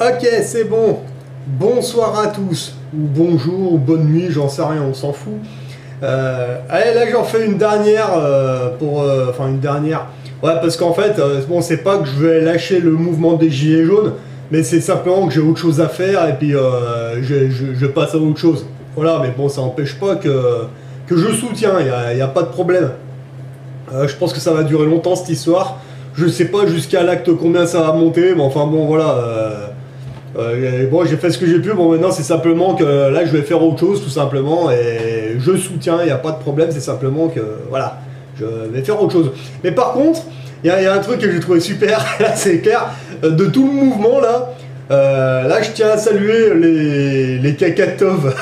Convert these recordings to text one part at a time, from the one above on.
Ok, c'est bon. Bonsoir à tous. Ou bonjour, ou bonne nuit, j'en sais rien, on s'en fout. Allez, là j'en fais une dernière Enfin une dernière. Ouais, parce qu'en fait, bon, c'est pas que je vais lâcher le mouvement des gilets jaunes, mais c'est simplement que j'ai autre chose à faire et puis je passe à autre chose. Voilà, mais bon, ça n'empêche pas que je soutiens, il n'y a pas de problème. Je pense que ça va durer longtemps cette histoire. Je sais pas jusqu'à l'acte combien ça va monter, mais enfin bon, voilà. Bon, j'ai fait ce que j'ai pu. Bon, maintenant c'est simplement que là je vais faire autre chose tout simplement et je soutiens, il n'y a pas de problème, c'est simplement que voilà, je vais faire autre chose. Mais par contre, il y a un truc que j'ai trouvé super, là c'est clair, de tout le mouvement là. Là je tiens à saluer les cacatov.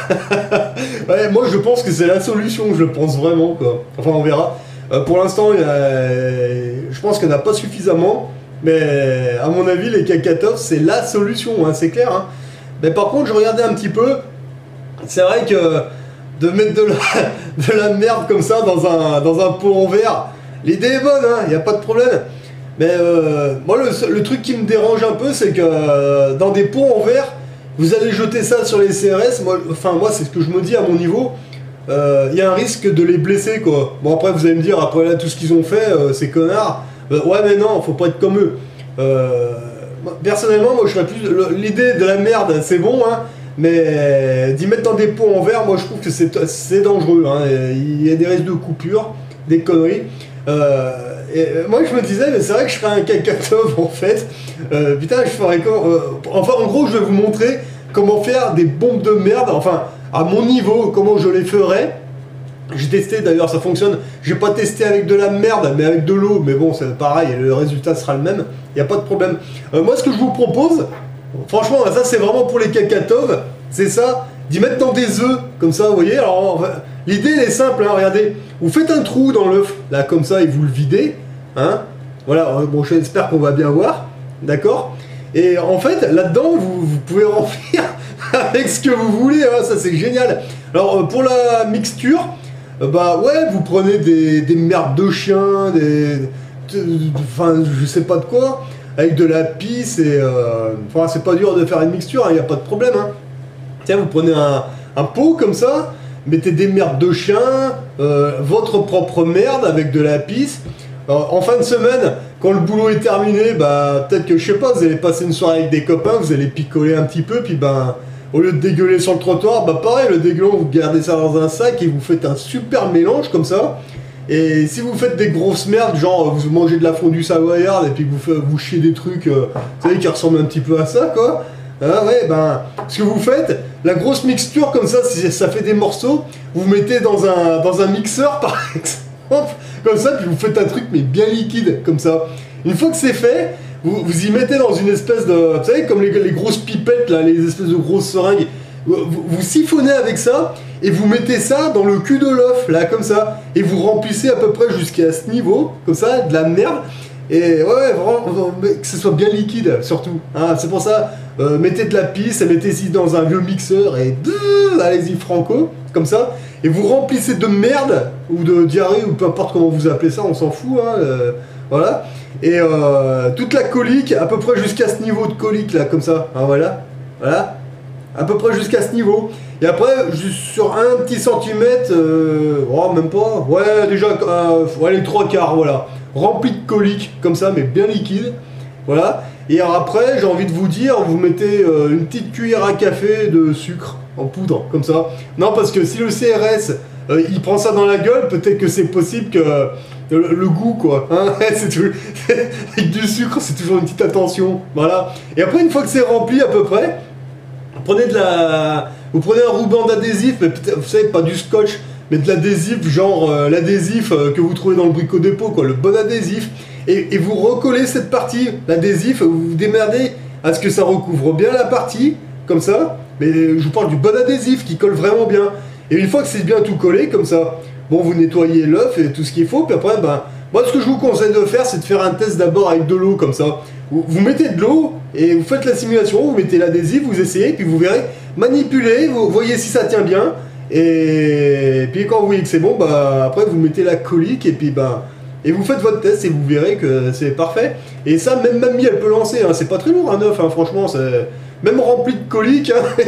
Ouais, moi je pense que c'est la solution, je le pense vraiment quoi. Enfin on verra. Pour l'instant, je pense qu'il n'y en a pas suffisamment. Mais à mon avis, les cacatov, c'est la solution, hein, c'est clair. Hein. Mais par contre, je regardais un petit peu. C'est vrai que de mettre de la merde comme ça dans un pot en verre, l'idée est bonne, il n'y a pas de problème. Mais moi, le truc qui me dérange un peu, c'est que dans des pots en verre, vous allez jeter ça sur les CRS. Moi, c'est ce que je me dis à mon niveau. Il y a un risque de les blesser, quoi. Bon, après, vous allez me dire, après là, tout ce qu'ils ont fait, ces connards. Ouais, mais non, faut pas être comme eux. Personnellement, moi, je serais plus. L'idée de la merde, c'est bon, hein, mais d'y mettre dans des pots en verre, moi, je trouve que c'est dangereux. Hein, il y a des risques de coupure, des conneries. Moi, je me disais, mais c'est vrai que je ferais un cacatov, en fait. Putain, je ferais enfin, en gros, je vais vous montrer comment faire des bombes de merde. Enfin, à mon niveau, comment je les ferais. J'ai testé d'ailleurs, ça fonctionne. J'ai pas testé avec de la merde, mais avec de l'eau. Mais bon, c'est pareil, le résultat sera le même. Il n'y a pas de problème. Moi, ce que je vous propose, franchement, ça c'est vraiment pour les cacatov, c'est ça, d'y mettre dans des œufs, comme ça, vous voyez. Alors, l'idée elle est simple, hein, regardez. Vous faites un trou dans l'œuf, là, comme ça, et vous le videz. Hein. Voilà, bon, j'espère qu'on va bien voir. D'accord. Et en fait, là-dedans, vous pouvez remplir avec ce que vous voulez. Hein, ça, c'est génial. Alors, pour la mixture. Bah ouais, vous prenez des merdes de chiens, enfin je sais pas de quoi, avec de la pisse et enfin c'est pas dur de faire une mixture, il n'y a pas de problème. Hein. Tiens, vous prenez un pot comme ça, mettez des merdes de chiens, votre propre merde avec de la pisse. En fin de semaine, quand le boulot est terminé, bah peut-être que je sais pas, vous allez passer une soirée avec des copains, vous allez picoler un petit peu, puis ben. Au lieu de dégueuler sur le trottoir, bah pareil, le dégueulant, vous gardez ça dans un sac et vous faites un super mélange comme ça. Et si vous faites des grosses merdes, genre vous mangez de la fondue savoyarde et puis que vous chiez des trucs, vous savez, qui ressemblent un petit peu à ça, quoi. Ah ouais, ben, ce que vous faites, la grosse mixture comme ça, si ça fait des morceaux, vous mettez dans un mixeur, par exemple, comme ça, puis vous faites un truc, mais bien liquide, comme ça. Une fois que c'est fait, vous y mettez dans une espèce de... Vous savez, comme les grosses pipettes, là, les espèces de grosses seringues. Vous siphonnez avec ça, et vous mettez ça dans le cul de l'œuf, là, comme ça. Et vous remplissez à peu près jusqu'à ce niveau, comme ça, de la merde. Et ouais, vraiment, que ce soit bien liquide, surtout. Hein, c'est pour ça, mettez de la pisse, mettez-y dans un vieux mixeur, et allez-y franco, comme ça. Et vous remplissez de merde, ou de diarrhée, ou peu importe comment vous appelez ça, on s'en fout, hein, voilà. Et toute la colique, à peu près jusqu'à ce niveau de colique là, comme ça, hein, voilà, à peu près jusqu'à ce niveau. Et après, sur un petit centimètre, oh même pas, ouais déjà, les trois quarts, voilà, rempli de colique, comme ça, mais bien liquide, voilà. Et alors après, j'ai envie de vous dire, vous mettez une petite cuillère à café de sucre en poudre, comme ça. Non, parce que si le CRS, il prend ça dans la gueule, peut-être que c'est possible que... Le goût quoi, hein. C'est tout. Avec du sucre, c'est toujours une petite attention, voilà. Et après, une fois que c'est rempli à peu près, vous prenez un ruban d'adhésif, mais vous savez, pas du scotch, mais de l'adhésif, genre l'adhésif que vous trouvez dans le Brico Dépôt, quoi, le bon adhésif, et vous recollez cette partie, l'adhésif, vous vous démerdez à ce que ça recouvre bien la partie, comme ça, mais je vous parle du bon adhésif qui colle vraiment bien. Et une fois que c'est bien tout collé, comme ça, bon, vous nettoyez l'œuf et tout ce qu'il faut, puis après, ben, moi, ce que je vous conseille de faire, c'est de faire un test d'abord avec de l'eau, comme ça. Vous mettez de l'eau et vous faites la simulation, vous mettez l'adhésif, vous essayez, puis vous verrez, manipulez, vous voyez si ça tient bien, et puis quand vous voyez que c'est bon, bah, après, vous mettez la colique, et puis, ben, et vous faites votre test, et vous verrez que c'est parfait. Et ça, même mamie, elle peut lancer, hein. C'est pas très lourd, un œuf, hein, franchement, même rempli de coliques. Hein.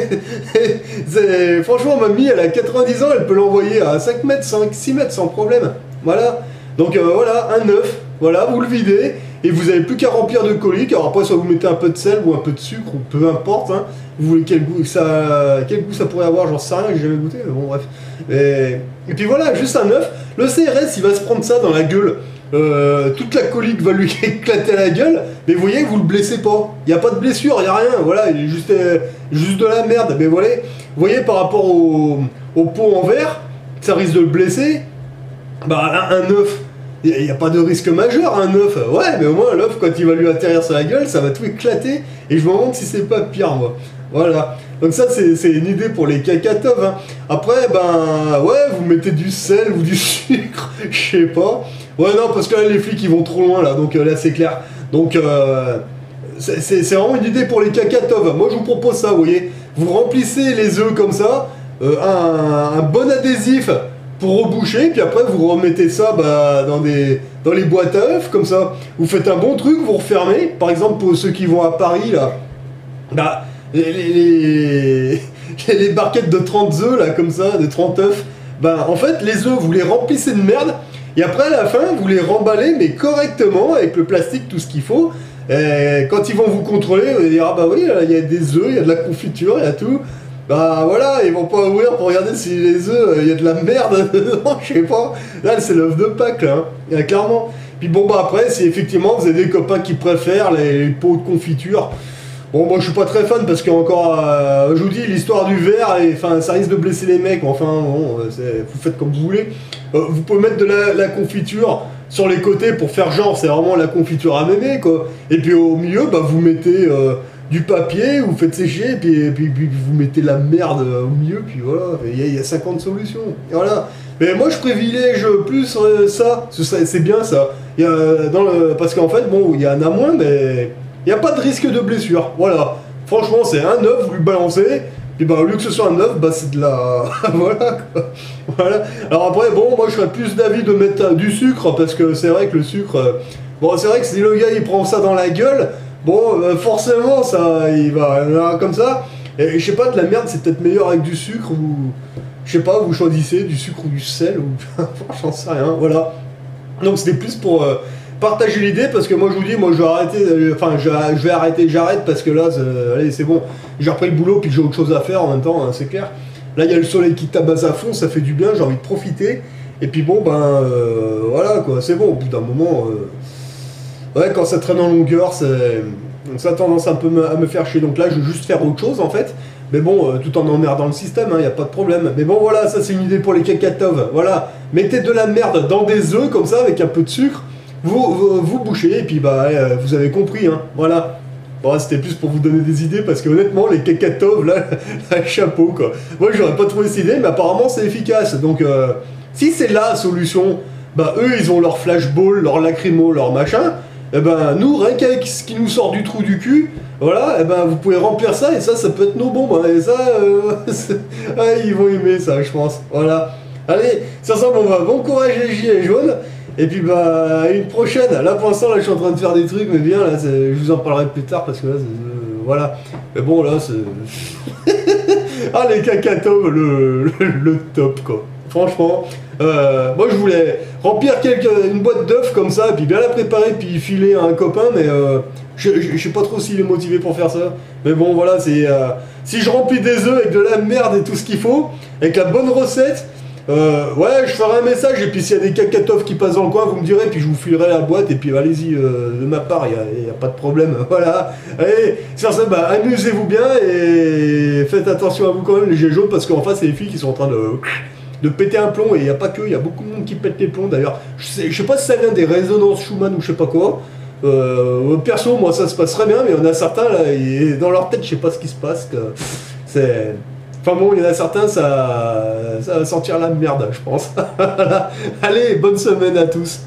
Franchement, mamie, elle a 90 ans, elle peut l'envoyer à 5 mètres, 6 mètres sans problème. Voilà. Donc voilà, un œuf, voilà, vous le videz, et vous n'avez plus qu'à remplir de coliques. Alors après, soit vous mettez un peu de sel ou un peu de sucre, ou peu importe. Hein. Vous voulez quel goût ça pourrait avoir, j'en sais rien, j'ai jamais goûté, mais bon bref. Et puis voilà, juste un œuf. Le CRS, il va se prendre ça dans la gueule. Toute la colique va lui éclater à la gueule, mais vous voyez, vous le blessez pas. Il n'y a pas de blessure, il n'y a rien, voilà, il est juste de la merde. Mais voilà, vous voyez, par rapport au pot en verre, ça risque de le blesser. Bah, un œuf, il n'y a pas de risque majeur, un œuf. Ouais, mais au moins, l'œuf, quand il va lui atterrir sur la gueule, ça va tout éclater. Et je me demande si c'est pas pire, moi. Voilà. Donc ça, c'est une idée pour les cacatoves. Hein. Après, ben, ouais, vous mettez du sel ou du sucre, je sais pas. Ouais, non, parce que là, les flics, ils vont trop loin, là. Donc là, c'est clair. Donc, c'est vraiment une idée pour les cacatoves. Moi, je vous propose ça, vous voyez. Vous remplissez les œufs comme ça, un bon adhésif pour reboucher, puis après, vous remettez ça bah, dans les boîtes à œufs, comme ça. Vous faites un bon truc, vous refermez. Par exemple, pour ceux qui vont à Paris, là, bah, les barquettes de 30 œufs, là, comme ça, de 30 œufs, bah, en fait, les œufs, vous les remplissez de merde, et après, à la fin, vous les remballez, mais correctement, avec le plastique, tout ce qu'il faut. Et quand ils vont vous contrôler, vous allez dire, ah bah oui, il y a des œufs, il y a de la confiture, il y a tout. Bah voilà, ils vont pas ouvrir pour regarder si les œufs, il y a de la merde dedans, je sais pas. Là, c'est l'œuf de Pâques, là, hein, clairement. Puis bon, bah après, si effectivement, vous avez des copains qui préfèrent les pots de confiture, bon, moi je suis pas très fan parce qu'encore, je vous dis, l'histoire du verre, enfin, ça risque de blesser les mecs, enfin, bon, vous faites comme vous voulez. Vous pouvez mettre de la confiture sur les côtés pour faire genre, c'est vraiment la confiture à mémé, quoi. Et puis au milieu, bah, vous mettez du papier, vous faites sécher, et puis vous mettez la merde au milieu, puis voilà, il y a 50 solutions. Et voilà. Mais moi je privilège plus ça, c'est bien ça. Parce qu'en fait, bon, il y en a moins, mais il n'y a pas de risque de blessure. Voilà. Franchement, c'est un œuf, vous le balancez, et bah au lieu que ce soit un œuf, bah c'est de la... voilà, quoi. Voilà. Alors après, bon, moi je serais plus d'avis de mettre du sucre, parce que c'est vrai que le sucre... Bon, c'est vrai que si le gars il prend ça dans la gueule, bon, forcément, ça, il va comme ça. Et je sais pas, de la merde, c'est peut-être meilleur avec du sucre, ou... Je sais pas, vous choisissez du sucre ou du sel, ou... j'en sais rien, voilà. Donc c'était plus pour... partager l'idée, parce que moi je vous dis, moi je vais arrêter, enfin je vais arrêter, j'arrête parce que là, allez c'est bon, j'ai repris le boulot puis j'ai autre chose à faire en même temps, hein, c'est clair. Là il y a le soleil qui tabasse à fond, ça fait du bien, j'ai envie de profiter, et puis bon ben voilà quoi, c'est bon, au bout d'un moment, ouais quand ça traîne en longueur, ça a tendance un peu à me faire chier, donc là je vais juste faire autre chose en fait. Mais bon, tout en emmerdant le système, il n'y a pas de problème. Mais bon, voilà, ça c'est une idée pour les cacatoves. Voilà, mettez de la merde dans des œufs comme ça, avec un peu de sucre. Vous bouchez, et puis bah, vous avez compris, hein. Voilà. Bon, c'était plus pour vous donner des idées, parce que honnêtement, les cacatoves, là, chapeau, quoi. Moi, j'aurais pas trouvé cette idée, mais apparemment, c'est efficace. Donc, si c'est la solution, bah, eux, ils ont leur flashball, leur lacrymo, leur machin. Et ben, nous, rien qu'avec ce qui nous sort du trou du cul, voilà, et ben, vous pouvez remplir ça, et ça peut être nos bombes. Hein, et ça, ils vont aimer ça, je pense. Voilà. Allez, sur ça, bon courage les gilets jaunes. Et puis bah une prochaine. Là pour l'instant là je suis en train de faire des trucs mais bien là je vous en parlerai plus tard parce que là voilà. Mais bon là c'est ah les cacatoves le top quoi. Franchement moi je voulais remplir une boîte d'œufs comme ça et puis bien la préparer puis filer à un copain mais je sais pas trop s'il est motivé pour faire ça. Mais bon voilà c'est si je remplis des œufs avec de la merde et tout ce qu'il faut avec la bonne recette. Ouais, je ferai un message et puis s'il y a des cacatoves qui passent dans le coin, vous me direz, puis je vous filerai la boîte et puis allez-y, de ma part, il n'y a pas de problème, voilà. Allez, sur ça, bah, amusez-vous bien et faites attention à vous quand même, les gilets jaunes, parce qu'en face, c'est les filles qui sont en train de péter un plomb et il n'y a pas que, il y a beaucoup de monde qui pète les plombs d'ailleurs. Je sais pas si ça vient des résonances Schumann ou je sais pas quoi. Perso, moi ça se passe très bien, mais il y en a certains là, dans leur tête, je sais pas ce qui se passe, c'est... Enfin bon, il y en a certains, ça va sentir la merde, je pense. Allez, bonne semaine à tous.